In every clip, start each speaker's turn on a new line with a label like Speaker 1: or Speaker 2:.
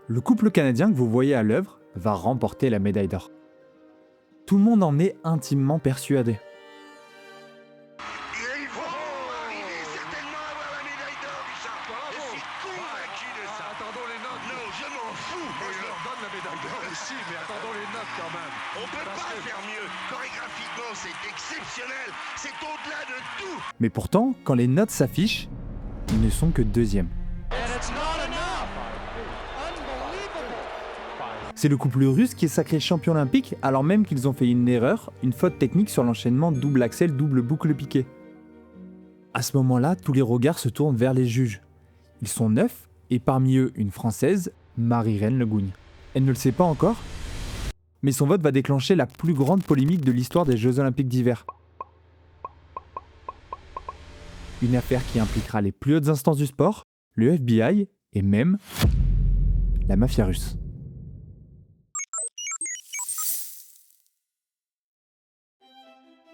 Speaker 1: Le couple canadien que vous voyez à l'œuvre va remporter la médaille d'or. Tout le monde en est intimement persuadé.
Speaker 2: Et ils vont arriver certainement à avoir la médaille d'or, Richard. Je suis convaincu de ça.
Speaker 3: Attendons les notes.
Speaker 2: Non, je m'en fous.
Speaker 3: Moi, je leur donne la médaille d'or aussi, mais attendons les notes quand même.
Speaker 2: On peut
Speaker 3: Parce
Speaker 2: pas
Speaker 3: que-
Speaker 2: faire mieux. Chorégraphiquement, c'est exceptionnel. C'est au-delà de tout.
Speaker 1: Mais pourtant, quand les notes s'affichent, ils ne sont que deuxièmes. C'est le couple russe qui est sacré champion olympique alors même qu'ils ont fait une erreur, une faute technique sur l'enchaînement double axel double boucle piqué. À ce moment-là, tous les regards se tournent vers les juges. Ils sont 9 et parmi eux une Française, Marie-Reine Le Gougne. Elle ne le sait pas encore, mais son vote va déclencher la plus grande polémique de l'histoire des Jeux Olympiques d'hiver. Une affaire qui impliquera les plus hautes instances du sport, le FBI et même la mafia russe.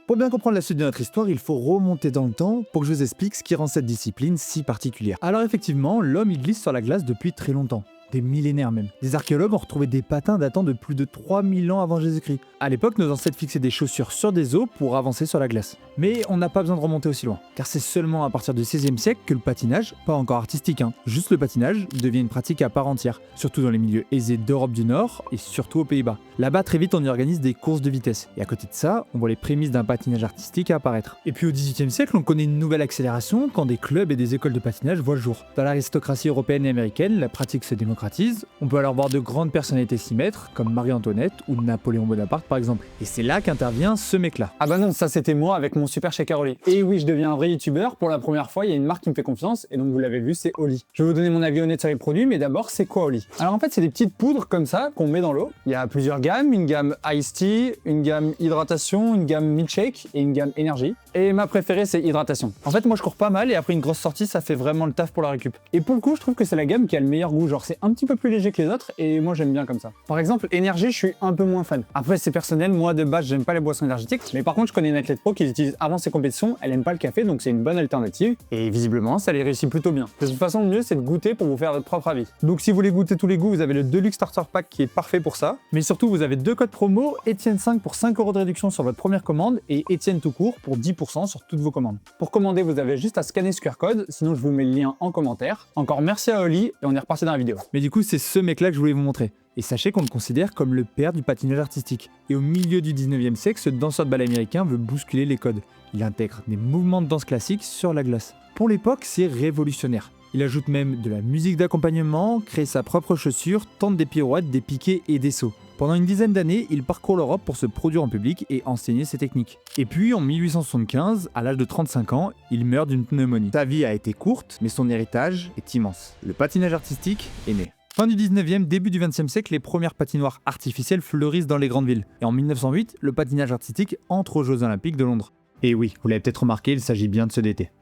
Speaker 1: Pour bien comprendre la suite de notre histoire, il faut remonter dans le temps pour que je vous explique ce qui rend cette discipline si particulière. Alors effectivement, l'homme il glisse sur la glace depuis très longtemps. Des millénaires même. Des archéologues ont retrouvé des patins datant de plus de 3000 ans avant Jésus-Christ. À l'époque, nos ancêtres fixaient des chaussures sur des os pour avancer sur la glace. Mais on n'a pas besoin de remonter aussi loin, car c'est seulement à partir du XVIe siècle que le patinage, pas encore artistique, juste le patinage, devient une pratique à part entière, surtout dans les milieux aisés d'Europe du Nord et surtout aux Pays-Bas. Là-bas, très vite, on y organise des courses de vitesse. Et à côté de ça, on voit les prémices d'un patinage artistique apparaître. Et puis au XVIIIe siècle, on connaît une nouvelle accélération quand des clubs et des écoles de patinage voient le jour. Dans l'aristocratie européenne et américaine, la pratique se démocratise. On peut alors voir de grandes personnalités s'y mettre, comme Marie-Antoinette ou Napoléon Bonaparte par exemple. Et c'est là qu'intervient ce mec-là.
Speaker 4: Ah bah non, ça c'était moi avec mon super shaker Oli. Et oui, je deviens un vrai youtubeur. Pour la première fois, il y a une marque qui me fait confiance, et donc vous l'avez vu, c'est Oli. Je vais vous donner mon avis honnête sur les produits, mais d'abord, c'est quoi Oli? Alors en fait, c'est des petites poudres comme ça qu'on met dans l'eau. Il y a plusieurs gammes, une gamme Ice Tea, une gamme Hydratation, une gamme Milkshake et une gamme Énergie. Et ma préférée, c'est Hydratation. En fait, moi je cours pas mal, et après une grosse sortie, ça fait vraiment le taf pour la récup. Et pour le coup, je trouve que c'est la gamme qui a le meilleur goût, genre c'est un petit peu plus léger que les autres, et moi j'aime bien comme ça. Par exemple, Énergie, je suis un peu moins fan. Après, c'est personnel, moi de base, j'aime pas les boissons énergétiques, mais par contre, je connais une athlète pro qui les utilise avant ses compétitions, elle aime pas le café, donc c'est une bonne alternative, et visiblement, ça les réussit plutôt bien. De toute façon, le mieux, c'est de goûter pour vous faire votre propre avis. Donc si vous voulez goûter tous les goûts, vous avez le Deluxe Starter Pack qui est parfait pour ça, mais surtout, vous avez deux codes promo, Etienne5 pour 5 € de réduction sur votre première commande, et Etienne tout court pour 10% sur toutes vos commandes. Pour commander, vous avez juste à scanner ce QR code, sinon je vous mets le lien en commentaire. Encore merci à Oli, et on est reparti dans la vidéo.
Speaker 1: Mais du coup, c'est ce mec-là que je voulais vous montrer. Et sachez qu'on le considère comme le père du patinage artistique. Et au milieu du 19e siècle, ce danseur de ballet américain veut bousculer les codes. Il intègre des mouvements de danse classiques sur la glace. Pour l'époque, c'est révolutionnaire. Il ajoute même de la musique d'accompagnement, crée sa propre chaussure, tente des pirouettes, des piquets et des sauts. Pendant une dizaine d'années, il parcourt l'Europe pour se produire en public et enseigner ses techniques. Et puis, en 1875, à l'âge de 35 ans, il meurt d'une pneumonie. Sa vie a été courte, mais son héritage est immense. Le patinage artistique est né. Fin du 19e, début du 20e siècle, les premières patinoires artificielles fleurissent dans les grandes villes. Et en 1908, le patinage artistique entre aux Jeux Olympiques de Londres. Et oui, vous l'avez peut-être remarqué, il s'agit bien de ceux d'été.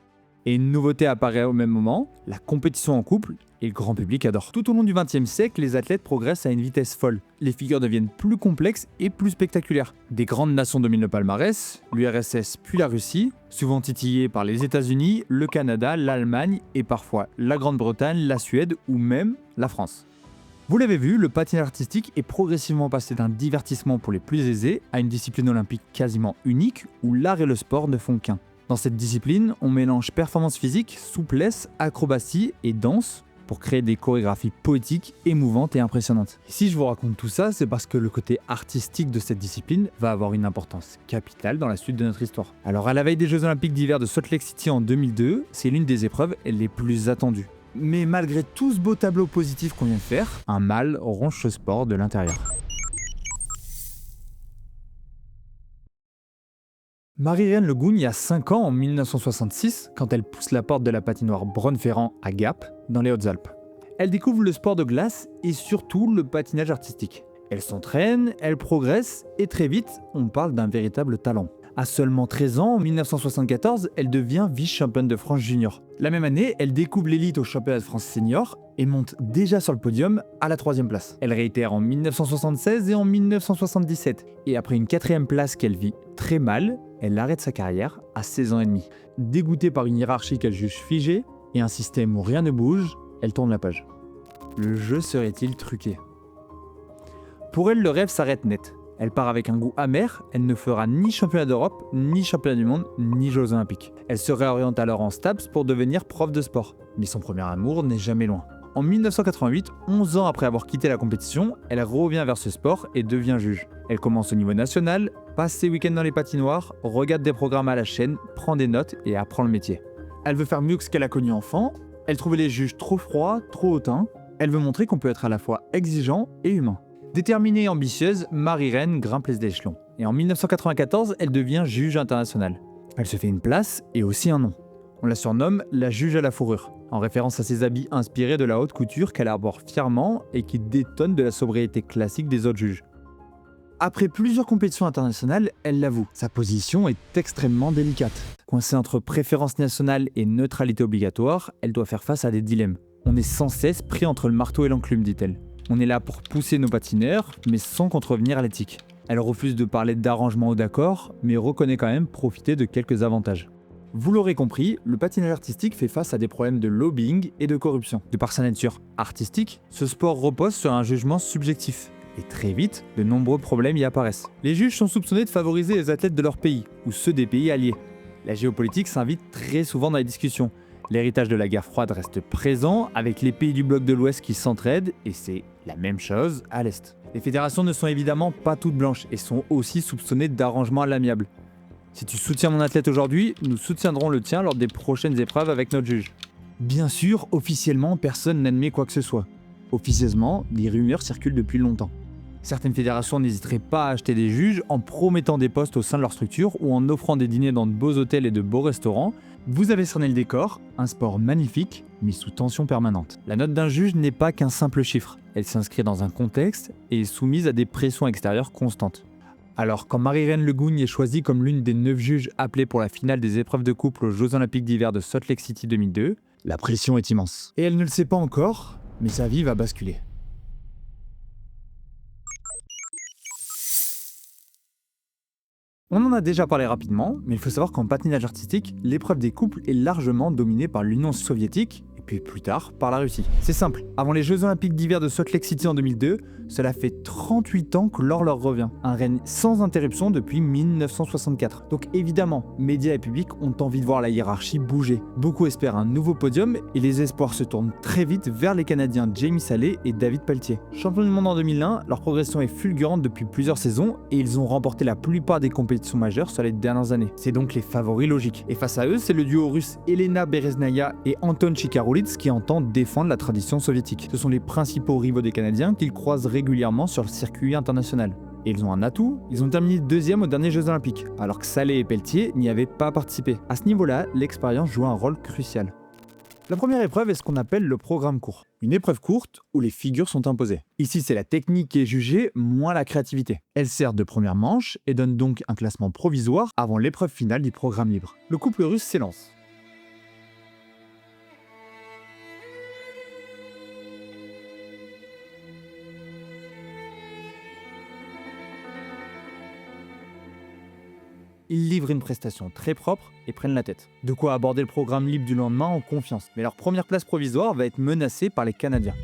Speaker 1: Et une nouveauté apparaît au même moment, la compétition en couple, et le grand public adore. Tout au long du XXe siècle, les athlètes progressent à une vitesse folle. Les figures deviennent plus complexes et plus spectaculaires. Des grandes nations dominent le palmarès, l'URSS puis la Russie, souvent titillées par les États-Unis, le Canada, l'Allemagne et parfois la Grande-Bretagne, la Suède ou même la France. Vous l'avez vu, le patinage artistique est progressivement passé d'un divertissement pour les plus aisés à une discipline olympique quasiment unique où l'art et le sport ne font qu'un. Dans cette discipline, on mélange performance physique, souplesse, acrobatie et danse pour créer des chorégraphies poétiques, émouvantes et impressionnantes. Et si je vous raconte tout ça, c'est parce que le côté artistique de cette discipline va avoir une importance capitale dans la suite de notre histoire. Alors à la veille des Jeux Olympiques d'hiver de Salt Lake City en 2002, c'est l'une des épreuves les plus attendues. Mais malgré tout ce beau tableau positif qu'on vient de faire, un mal ronge ce sport de l'intérieur. Marie-Reine Le Gougne a 5 ans en 1966 quand elle pousse la porte de la patinoire Braun-Ferrand à Gap, dans les Hautes-Alpes. Elle découvre le sport de glace et surtout le patinage artistique. Elle s'entraîne, elle progresse et très vite, on parle d'un véritable talent. À seulement 13 ans, en 1974, elle devient vice-championne de France junior. La même année, elle découvre l'élite au championnat de France senior et monte déjà sur le podium à la 3e place. Elle réitère en 1976 et en 1977. Et après une 4e place qu'elle vit très mal, elle arrête sa carrière à 16 ans et demi. Dégoûtée par une hiérarchie qu'elle juge figée et un système où rien ne bouge, elle tourne la page. Le jeu serait-il truqué? Pour elle, le rêve s'arrête net. Elle part avec un goût amer, elle ne fera ni championnat d'Europe, ni championnat du monde, ni Jeux Olympiques. Elle se réoriente alors en STAPS pour devenir prof de sport. Mais son premier amour n'est jamais loin. En 1988, 11 ans après avoir quitté la compétition, elle revient vers ce sport et devient juge. Elle commence au niveau national, passe ses week-ends dans les patinoires, regarde des programmes à la chaîne, prend des notes et apprend le métier. Elle veut faire mieux que ce qu'elle a connu enfant, elle trouvait les juges trop froids, trop hautains. Elle veut montrer qu'on peut être à la fois exigeant et humain. Déterminée et ambitieuse, Marie-Reine grimpe les échelons. Et en 1994, elle devient juge internationale. Elle se fait une place et aussi un nom. On la surnomme la juge à la fourrure, en référence à ses habits inspirés de la haute couture qu'elle arbore fièrement et qui détonnent de la sobriété classique des autres juges. Après plusieurs compétitions internationales, elle l'avoue, sa position est extrêmement délicate. Coincée entre préférence nationale et neutralité obligatoire, elle doit faire face à des dilemmes. On est sans cesse pris entre le marteau et l'enclume, dit-elle. On est là pour pousser nos patineurs, mais sans contrevenir à l'éthique. Elle refuse de parler d'arrangement ou d'accord, mais reconnaît quand même profiter de quelques avantages. Vous l'aurez compris, le patinage artistique fait face à des problèmes de lobbying et de corruption. De par sa nature artistique, ce sport repose sur un jugement subjectif. Et très vite, de nombreux problèmes y apparaissent. Les juges sont soupçonnés de favoriser les athlètes de leur pays, ou ceux des pays alliés. La géopolitique s'invite très souvent dans les discussions. L'héritage de la guerre froide reste présent, avec les pays du bloc de l'Ouest qui s'entraident, et c'est la même chose à l'Est. Les fédérations ne sont évidemment pas toutes blanches, et sont aussi soupçonnées d'arrangements à l'amiable. Si tu soutiens mon athlète aujourd'hui, nous soutiendrons le tien lors des prochaines épreuves avec notre juge. Bien sûr, officiellement, personne n'admet quoi que ce soit. Officieusement, des rumeurs circulent depuis longtemps. Certaines fédérations n'hésiteraient pas à acheter des juges en promettant des postes au sein de leur structure ou en offrant des dîners dans de beaux hôtels et de beaux restaurants. Vous avez cerné le décor, un sport magnifique, mais sous tension permanente. La note d'un juge n'est pas qu'un simple chiffre. Elle s'inscrit dans un contexte et est soumise à des pressions extérieures constantes. Alors, quand Marie-Reine Le Gougne est choisie comme l'une des 9 juges appelés pour la finale des épreuves de couple aux Jeux Olympiques d'hiver de Salt Lake City 2002, la pression est immense. Et elle ne le sait pas encore, mais sa vie va basculer. On en a déjà parlé rapidement, mais il faut savoir qu'en patinage artistique, l'épreuve des couples est largement dominée par l'Union soviétique, et puis plus tard par la Russie. C'est simple, avant les Jeux Olympiques d'hiver de Salt Lake City en 2002, cela fait 38 ans que l'or leur revient. Un règne sans interruption depuis 1964. Donc évidemment, médias et publics ont envie de voir la hiérarchie bouger. Beaucoup espèrent un nouveau podium, et les espoirs se tournent très vite vers les Canadiens Jamie Salé et David Pelletier. Champions du monde en 2001, leur progression est fulgurante depuis plusieurs saisons, et ils ont remporté la plupart des compétitions majeures sur les dernières années. C'est donc les favoris logiques. Et face à eux, c'est le duo russe Elena Bereznaya et Anton Chikaroulits qui entendent défendre la tradition soviétique. Ce sont les principaux rivaux des Canadiens qu'ils croisent régulièrement sur le circuit international. Et ils ont un atout, ils ont terminé deuxième aux derniers Jeux Olympiques, alors que Salé et Pelletier n'y avaient pas participé. À ce niveau-là, l'expérience joue un rôle crucial. La première épreuve est ce qu'on appelle le programme court. Une épreuve courte où les figures sont imposées. Ici, c'est la technique qui est jugée, moins la créativité. Elle sert de première manche et donne donc un classement provisoire avant l'épreuve finale du programme libre. Le couple russe s'élance. Ils livrent une prestation très propre et prennent la tête. De quoi aborder le programme libre du lendemain en confiance. Mais leur première place provisoire va être menacée par les Canadiens.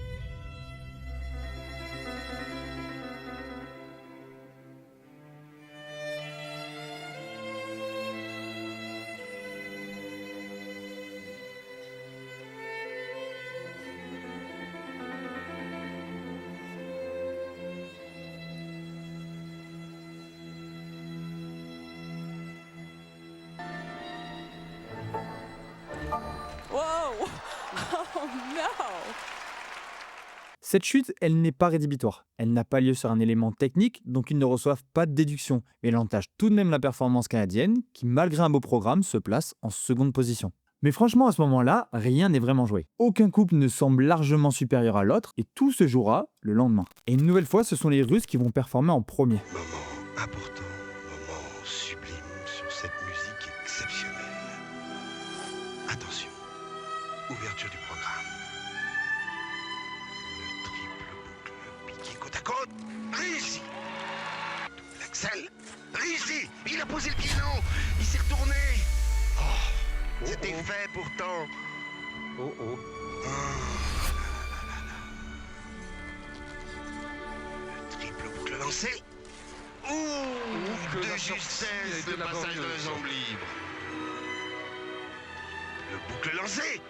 Speaker 5: Whoa! Oh no!
Speaker 1: Cette chute, elle n'est pas rédhibitoire. Elle n'a pas lieu sur un élément technique, donc ils ne reçoivent pas de déduction. Mais elle entache tout de même la performance canadienne, qui malgré un beau programme, se place en seconde position. Mais franchement, à ce moment-là, rien n'est vraiment joué. Aucun couple ne semble largement supérieur à l'autre, et tout se jouera le lendemain. Et une nouvelle fois, ce sont les Russes qui vont performer en premier.
Speaker 2: Moment important, moment sublime sur cette musique exceptionnelle. Attention, ouverture du programme. Le triple boucle piqué côte à côte. Réussi. Double axel. Réussi. Il a posé le piano. Il s'est retourné. Oh, c'était fait pourtant.
Speaker 3: Oh oh.
Speaker 2: Ah, là, là, là, là. lancé.
Speaker 3: que
Speaker 2: De
Speaker 3: la sortie
Speaker 2: justesse,
Speaker 3: était
Speaker 2: le passage de la
Speaker 3: laborieuse.
Speaker 2: jambe libre. Le boucle lancé.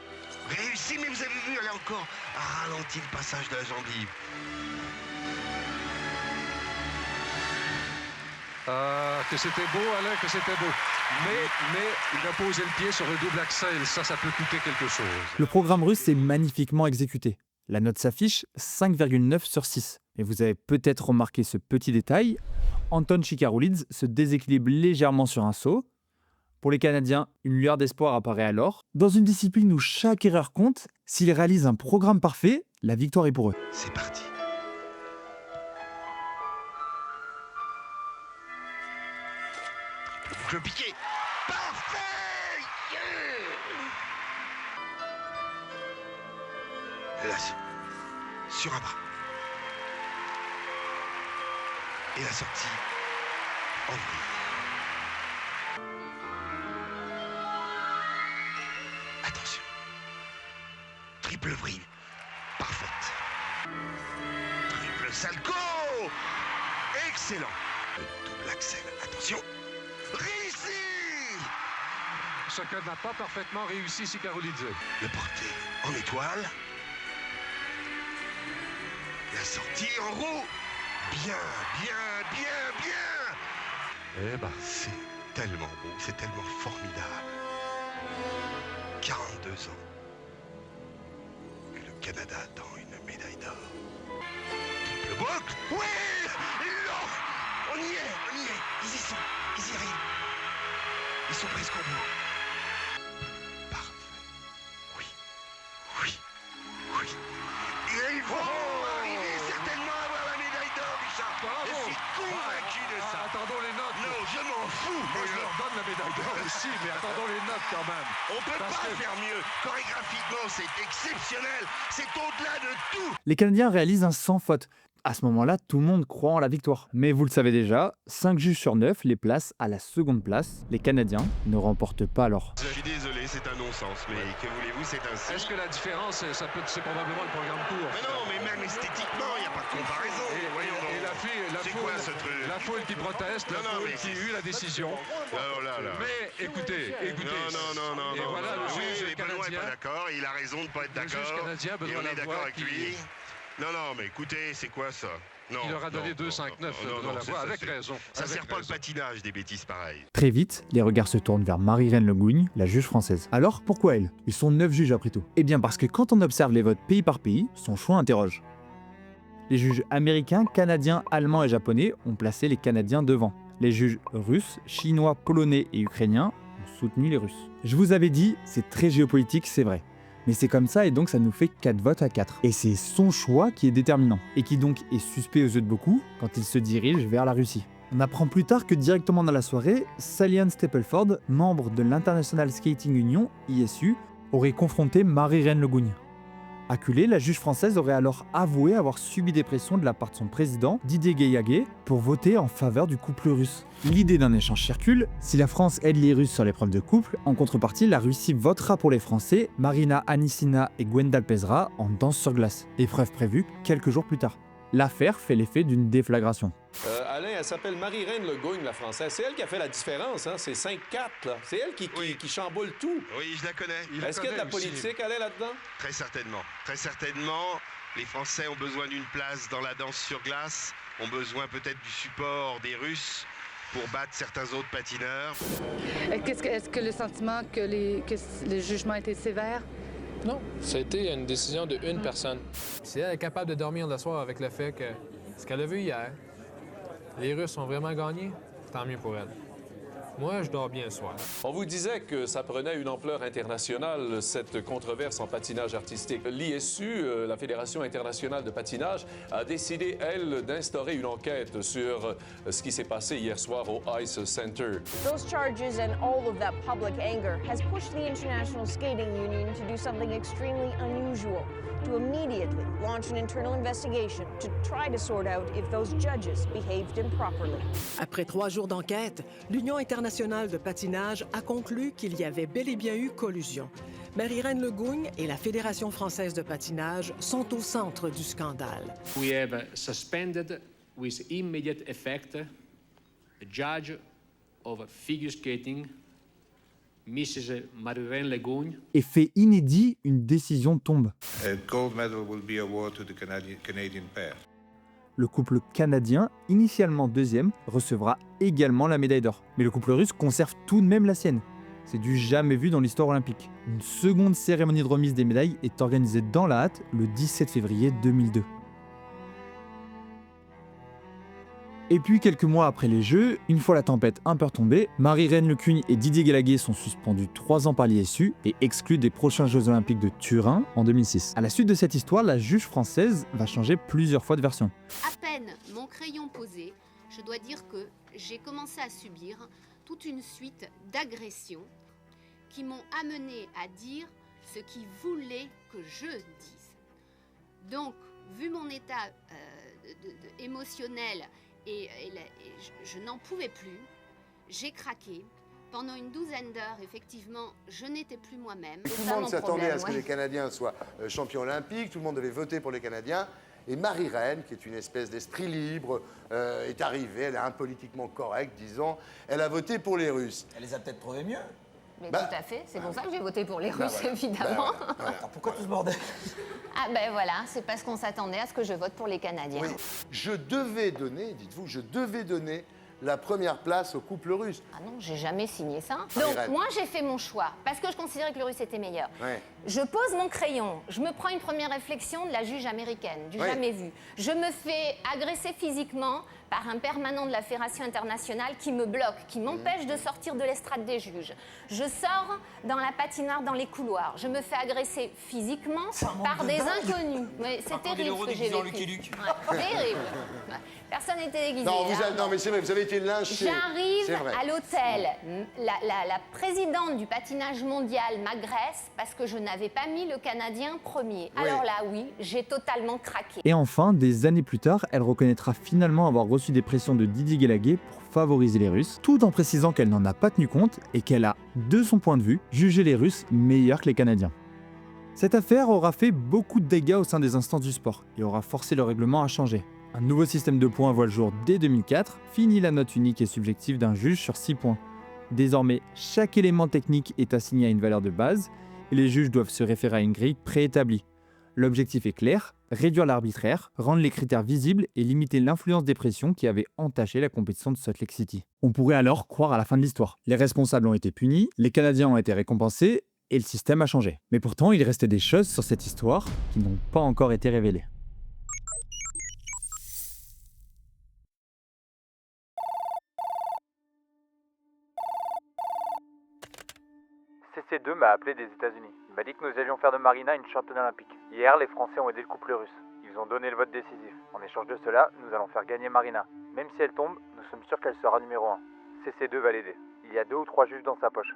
Speaker 2: Réussi, mais vous avez vu, elle a encore ralenti le passage de la jambe libre.
Speaker 3: Ah, que c'était beau, Alain, que c'était beau. Mais il a posé le pied sur le double axel. Ça peut coûter quelque chose.
Speaker 1: Le programme russe est magnifiquement exécuté. La note s'affiche 5,9 sur 6. Et vous avez peut-être remarqué ce petit détail, Anton Chikaroulidze se déséquilibre légèrement sur un saut. Pour les Canadiens, une lueur d'espoir apparaît alors. Dans une discipline où chaque erreur compte, s'ils réalisent un programme parfait, la victoire est pour eux.
Speaker 2: C'est parti. Le boucle piqué. Parfait. Là, sur un bras. Et la sortie en vrille. Attention. Triple vrille. Parfaite. Triple salto. Excellent. Le double axel. Attention. Réussi.
Speaker 3: Ce que n'a pas parfaitement réussi Chikaroulidze.
Speaker 2: Le porté en étoile. La sortie en roue. Bien.
Speaker 3: Eh ben,
Speaker 2: C'est tellement beau, c'est tellement formidable. 42 ans. Et le Canada attend une médaille d'or. Triple boucle. Oui. Non. On y est. Ils y sont. Ils y arrivent. Ils sont presque au bout. Parfait. Oui. Et ils vont arriver certainement à avoir la médaille d'or, Richard.
Speaker 3: bravo.
Speaker 2: Je suis convaincu de ça.
Speaker 3: Attendons les notes.
Speaker 2: Non, je m'en fous.
Speaker 3: Moi, je leur donne la médaille d'or aussi, mais attendons les notes quand même.
Speaker 2: On peut
Speaker 3: Parce
Speaker 2: pas
Speaker 3: que-
Speaker 2: faire mieux. Chorégraphiquement, c'est exceptionnel. C'est au-delà de tout.
Speaker 1: Les Canadiens réalisent un sans faute. À ce moment-là, tout le monde croit en la victoire. Mais vous le savez déjà, 5 juges sur 9 les placent à la seconde place. Les Canadiens ne remportent pas alors.
Speaker 2: Je suis désolé, c'est un non-sens, mais que voulez-vous, c'est ainsi.
Speaker 3: Est-ce que la différence, c'est probablement le programme court?
Speaker 2: Mais non, mais même esthétiquement, il n'y a pas de comparaison. Voyons donc.
Speaker 3: Et la
Speaker 2: C'est
Speaker 3: foule,
Speaker 2: quoi, ce truc?
Speaker 3: la foule qui proteste, la
Speaker 2: Non,
Speaker 3: foule
Speaker 2: mais
Speaker 3: qui
Speaker 2: c'est-
Speaker 3: eut la décision.
Speaker 2: Oh là là.
Speaker 3: Mais écoutez.
Speaker 2: Non.
Speaker 3: Et voilà
Speaker 2: non.
Speaker 3: le
Speaker 2: Oui,
Speaker 3: juge
Speaker 2: mais Benoît n'est
Speaker 3: canadien.
Speaker 2: pas d'accord, et il a raison de ne pas être
Speaker 3: Le juge
Speaker 2: d'accord.
Speaker 3: canadien,
Speaker 2: Et
Speaker 3: Benoît
Speaker 2: on est d'accord
Speaker 3: Lavoie,
Speaker 2: avec
Speaker 3: qui-
Speaker 2: lui. Non, mais écoutez, c'est quoi ça? Non,
Speaker 3: Il leur a donné
Speaker 2: non,
Speaker 3: 2,59
Speaker 2: non,
Speaker 3: Benoît
Speaker 2: non,
Speaker 3: Lavoie,
Speaker 2: ça,
Speaker 3: avec
Speaker 2: c'est-
Speaker 3: raison.
Speaker 2: Ça
Speaker 3: avec
Speaker 2: sert pas le
Speaker 3: raison.
Speaker 2: patinage, des bêtises pareilles.
Speaker 1: Très vite, les regards se tournent vers Marie-Reine Le Gougne, la juge française. Alors, pourquoi elle? Ils sont 9 juges après tout. Eh bien parce que quand on observe les votes pays par pays, son choix interroge. Les juges américains, canadiens, allemands et japonais ont placé les Canadiens devant. Les juges russes, chinois, polonais et ukrainiens ont soutenu les Russes. Je vous avais dit, c'est très géopolitique, c'est vrai. Mais c'est comme ça et donc ça nous fait 4 votes à 4. Et c'est son choix qui est déterminant. Et qui donc est suspect aux yeux de beaucoup quand il se dirige vers la Russie. On apprend plus tard que directement dans la soirée, Sally-Ann Stapleford, membre de l'International Skating Union, ISU, aurait confronté Marie-Reine Le Gougne. Acculée, la juge française aurait alors avoué avoir subi des pressions de la part de son président, Didier Guéyaguet, pour voter en faveur du couple russe. L'idée d'un échange circule, si la France aide les Russes sur l'épreuve de couple, en contrepartie, la Russie votera pour les Français, Marina Anissina et Gwendal Pesra en danse sur glace. Épreuve prévue quelques jours plus tard. L'affaire fait l'effet d'une déflagration.
Speaker 6: Alain, elle s'appelle Marie-Reine Le Gougne, la française. C'est elle qui a fait la différence, hein? C'est 5-4, là. C'est elle qui chamboule tout.
Speaker 2: Oui, je la connais.
Speaker 6: Est-ce qu'il y a de la
Speaker 3: connaît aussi.
Speaker 6: politique, Alain, là-dedans?
Speaker 2: Très certainement. Très certainement, les Français ont besoin d'une place dans la danse sur glace, ont besoin peut-être du support des Russes pour battre certains autres patineurs.
Speaker 7: Est-ce que le sentiment que le jugement était sévère?
Speaker 8: Non, ça a été une décision de une personne. Si elle est capable de dormir le soir avec le fait que ce qu'elle a vu hier, les Russes ont vraiment gagné, tant mieux pour elle. Moi, je dors bien le soir.
Speaker 6: On vous disait que ça prenait une ampleur internationale, cette controverse en patinage artistique. L'ISU, la Fédération internationale de patinage, a décidé, elle, d'instaurer une enquête sur ce qui s'est passé hier soir au Ice Center.
Speaker 9: Those charges and all of that public anger has pushed the International Skating Union to do something extremely unusual, to immediately launch an internal investigation to try to sort out if those judges behaved improperly.
Speaker 10: Après 3 jours d'enquête, l'Union internationale de patinage a conclu qu'il y avait bel et bien eu collusion. Marie-Reine Le Gougne et la Fédération française de patinage sont au centre du scandale.
Speaker 11: We have suspended with immediate effect, the judge of figure skating, Mrs. Marie-Reine Legogne.
Speaker 1: Effet inédit, une décision tombe.
Speaker 12: A gold medal will be awarded to the Canadian pair.
Speaker 1: Le couple canadien, initialement deuxième, recevra également la médaille d'or. Mais le couple russe conserve tout de même la sienne. C'est du jamais vu dans l'histoire olympique. Une seconde cérémonie de remise des médailles est organisée dans la hâte le 17 février 2002. Et puis quelques mois après les Jeux, une fois la tempête un peu retombée, Marie-Reine Lecugne et Didier Galaguet sont suspendus 3 ans par l'ISU et exclus des prochains Jeux Olympiques de Turin en 2006. À la suite de cette histoire, la juge française va changer plusieurs fois de version.
Speaker 13: À peine mon crayon posé, je dois dire que j'ai commencé à subir toute une suite d'agressions qui m'ont amené à dire ce qu'ils voulaient que je dise. Donc, vu mon état émotionnel, et je n'en pouvais plus, j'ai craqué. Pendant une douzaine d'heures, effectivement, je n'étais plus moi-même.
Speaker 14: Tout le monde s'attendait à ce que les Canadiens soient champions olympiques, tout le monde devait voter pour les Canadiens. Et Marie-Reine, qui est une espèce d'esprit libre, est arrivée, elle est impolitiquement correcte, disons, elle a voté pour les Russes.
Speaker 15: Elle les a peut-être trouvés mieux.
Speaker 13: Mais tout à fait, c'est pour ça que j'ai voté pour les Russes,
Speaker 14: voilà.
Speaker 13: évidemment.
Speaker 14: Voilà.
Speaker 15: Alors pourquoi tout ce bordel?
Speaker 13: Ah ben voilà, c'est parce qu'on s'attendait à ce que je vote pour les Canadiens.
Speaker 14: Oui. Je devais donner, dites-vous, je devais donner la première place au couple russe.
Speaker 13: Ah non, j'ai jamais signé ça.
Speaker 14: Marie-Reine.
Speaker 13: Donc moi j'ai fait mon choix, parce que je considérais que le russe était meilleur.
Speaker 14: Ouais.
Speaker 13: Je pose mon crayon, je me prends une première réflexion de la juge américaine, du
Speaker 14: Oui.
Speaker 13: jamais vu. Je me fais agresser physiquement par un permanent de la Fédération internationale qui me bloque, qui m'empêche de sortir de l'estrade des juges. Je sors dans la patinoire, dans les couloirs. Je me fais agresser physiquement par des inconnus. Mais c'est terrible ce que j'ai vécu. Ouais, terrible. Ouais. Personne n'était déguisé.
Speaker 14: Non,
Speaker 13: hein.
Speaker 14: non, mais c'est vrai, vous avez été lynché.
Speaker 13: J'arrive à l'hôtel. La présidente du patinage mondial m'agresse parce que je n'avais pas mis le Canadien premier.
Speaker 14: Oui.
Speaker 13: Alors là, oui, j'ai totalement craqué.
Speaker 1: Et enfin, des années plus tard, elle reconnaîtra finalement avoir reçu des pressions de Didier Galaguet pour favoriser les Russes, tout en précisant qu'elle n'en a pas tenu compte et qu'elle a, de son point de vue, jugé les Russes meilleurs que les Canadiens. Cette affaire aura fait beaucoup de dégâts au sein des instances du sport et aura forcé le règlement à changer. Un nouveau système de points voit le jour dès 2004, fini la note unique et subjective d'un juge sur 6 points. Désormais, chaque élément technique est assigné à une valeur de base et les juges doivent se référer à une grille préétablie. L'objectif est clair, réduire l'arbitraire, rendre les critères visibles et limiter l'influence des pressions qui avaient entaché la compétition de Salt Lake City. On pourrait alors croire à la fin de l'histoire. Les responsables ont été punis, les Canadiens ont été récompensés et le système a changé. Mais pourtant, il restait des choses sur cette histoire qui n'ont pas encore été révélées. CC2 m'a appelé des États-Unis. Il m'a dit que nous allions faire de Marina une championne olympique. Hier, les Français ont aidé le couple russe. Ils ont donné le vote décisif. En échange de cela, nous allons faire gagner Marina. Même si elle tombe, nous sommes sûrs qu'elle sera numéro 1. CC2 va l'aider. Il y a 2 ou 3 juges dans sa poche.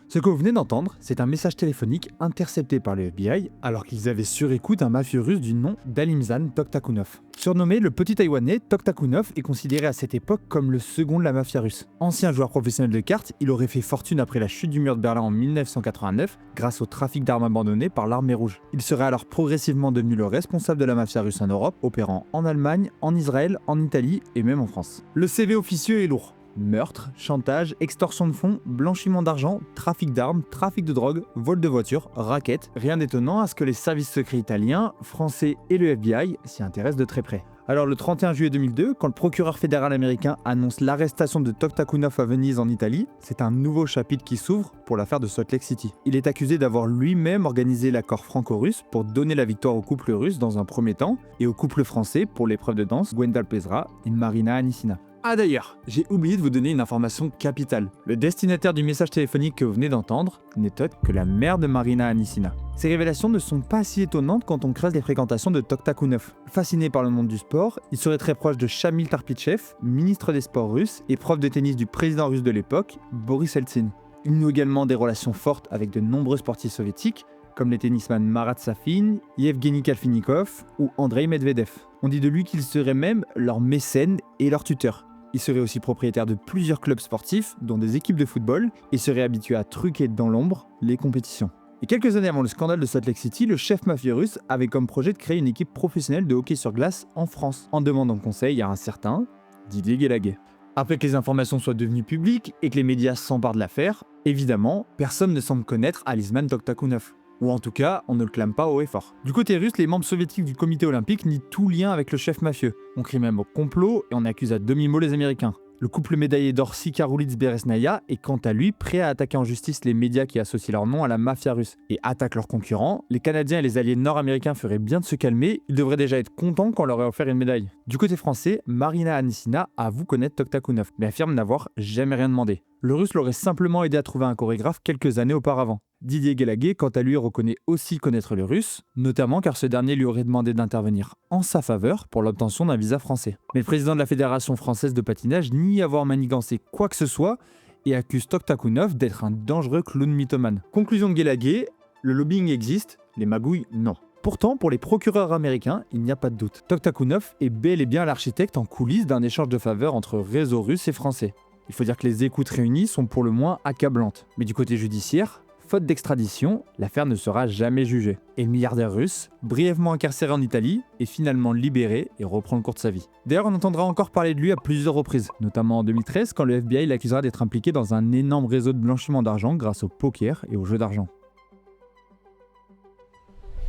Speaker 1: Ce que vous venez d'entendre, c'est un message téléphonique intercepté par le FBI alors qu'ils avaient sur écoute un mafieux russe du nom d'Alimzhan Toktakounov. Surnommé le petit Taïwanais, Toktakounov est considéré à cette époque comme le second de la mafia russe. Ancien joueur professionnel de cartes, il aurait fait fortune après la chute du mur de Berlin en 1989 grâce au trafic d'armes abandonnées par l'armée rouge. Il serait alors progressivement devenu le responsable de la mafia russe en Europe, opérant en Allemagne, en Israël, en Italie et même en France. Le CV officieux est lourd. Meurtre, chantage, extorsion de fonds, blanchiment d'argent, trafic d'armes, trafic de drogue, vol de voitures, racket. Rien d'étonnant à ce que les services secrets italiens, français et le FBI s'y intéressent de très près. Alors le 31 juillet 2002, quand le procureur fédéral américain annonce l'arrestation de Toktakounov à Venise en Italie, c'est un nouveau chapitre qui s'ouvre pour l'affaire de Salt Lake City. Il est accusé d'avoir lui-même organisé l'accord franco-russe pour donner la victoire au couple russe dans un premier temps et au couple français pour l'épreuve de danse Gwendal Pesra et Marina Anissina. Ah d'ailleurs, j'ai oublié de vous donner une information capitale. Le destinataire du message téléphonique que vous venez d'entendre n'est autre que la mère de Marina Anissina. Ces révélations ne sont pas si étonnantes quand on creuse les fréquentations de Toktakounov. Fasciné par le monde du sport, il serait très proche de Shamil Tarpichev, ministre des sports russe et prof de tennis du président russe de l'époque, Boris Eltsine. Il noue également des relations fortes avec de nombreux sportifs soviétiques, comme les tennisman Marat Safin, Yevgeny Kalfinikov ou Andrei Medvedev. On dit de lui qu'il serait même leur mécène et leur tuteur. Il serait aussi propriétaire de plusieurs clubs sportifs, dont des équipes de football, et serait habitué à truquer dans l'ombre les compétitions. Et quelques années avant le scandale de Salt Lake City, le chef mafieux russe avait comme projet de créer une équipe professionnelle de hockey sur glace en France, en demandant conseil à un certain Didier Guélaguet. Après que les informations soient devenues publiques et que les médias s'emparent de l'affaire, évidemment, personne ne semble connaître Alisman Toktakounov. Ou en tout cas, on ne le clame pas haut et fort. Du côté russe, les membres soviétiques du comité olympique nient tout lien avec le chef mafieux. On crie même au complot et on accuse à demi-mot les Américains. Le couple médaillé d'or Sikaroulitz-Beresnaya est quant à lui prêt à attaquer en justice les médias qui associent leur nom à la mafia russe et attaquent leurs concurrents. Les Canadiens et les alliés nord-américains feraient bien de se calmer, ils devraient déjà être contents qu'on leur ait offert une médaille. Du côté français, Marina Anissina avoue connaître Toktakounov, mais affirme n'avoir jamais rien demandé. Le russe l'aurait simplement aidé à trouver un chorégraphe quelques années auparavant. Didier Guélaguet, quant à lui, reconnaît aussi connaître le russe, notamment car ce dernier lui aurait demandé d'intervenir en sa faveur pour l'obtention d'un visa français. Mais le président de la Fédération française de patinage nie avoir manigancé quoi que ce soit et accuse Toktakounov d'être un dangereux clown mythomane. Conclusion de Guélaguet, le lobbying existe, les magouilles non. Pourtant, pour les procureurs américains, il n'y a pas de doute. Toktakounov est bel et bien l'architecte en coulisses d'un échange de faveurs entre réseaux russes et français. Il faut dire que les écoutes réunies sont pour le moins accablantes. Mais du côté judiciaire, faute d'extradition, l'affaire ne sera jamais jugée. Et le milliardaire russe, brièvement incarcéré en Italie, est finalement libéré et reprend le cours de sa vie. D'ailleurs, on entendra encore parler de lui à plusieurs reprises, notamment en 2013 quand le FBI l'accusera d'être impliqué dans un énorme réseau de blanchiment d'argent grâce au poker et aux jeux d'argent.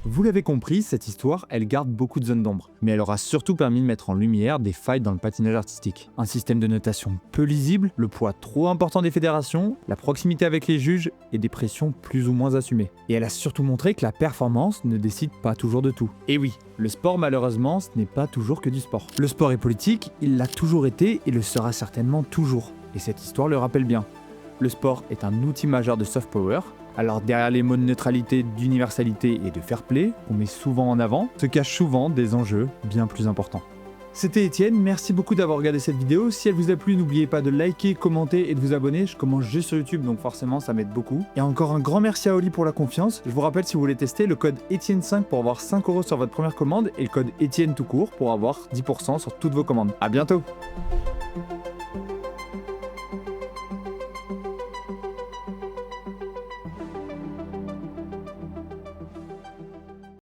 Speaker 1: Vous l'avez compris, cette histoire, elle garde beaucoup de zones d'ombre, mais elle aura surtout permis de mettre en lumière des failles dans le patinage artistique. Un système de notation peu lisible, le poids trop important des fédérations, la proximité avec les juges et des pressions plus ou moins assumées. Et elle a surtout montré que la performance ne décide pas toujours de tout. Et oui, le sport malheureusement, ce n'est pas toujours que du sport. Le sport est politique, il l'a toujours été et le sera certainement toujours. Et cette histoire le rappelle bien. Le sport est un outil majeur de soft power. Alors derrière les mots de neutralité, d'universalité et de fair play, qu'on met souvent en avant, se cachent souvent des enjeux bien plus importants. C'était Étienne, merci beaucoup d'avoir regardé cette vidéo. Si elle vous a plu, n'oubliez pas de liker, commenter et de vous abonner. Je commence juste sur YouTube, donc forcément ça m'aide beaucoup. Et encore un grand merci à Oli pour la confiance. Je vous rappelle, si vous voulez tester, le code Etienne5 pour avoir 5 € sur votre première commande et le code Etienne tout court pour avoir 10% sur toutes vos commandes. A bientôt!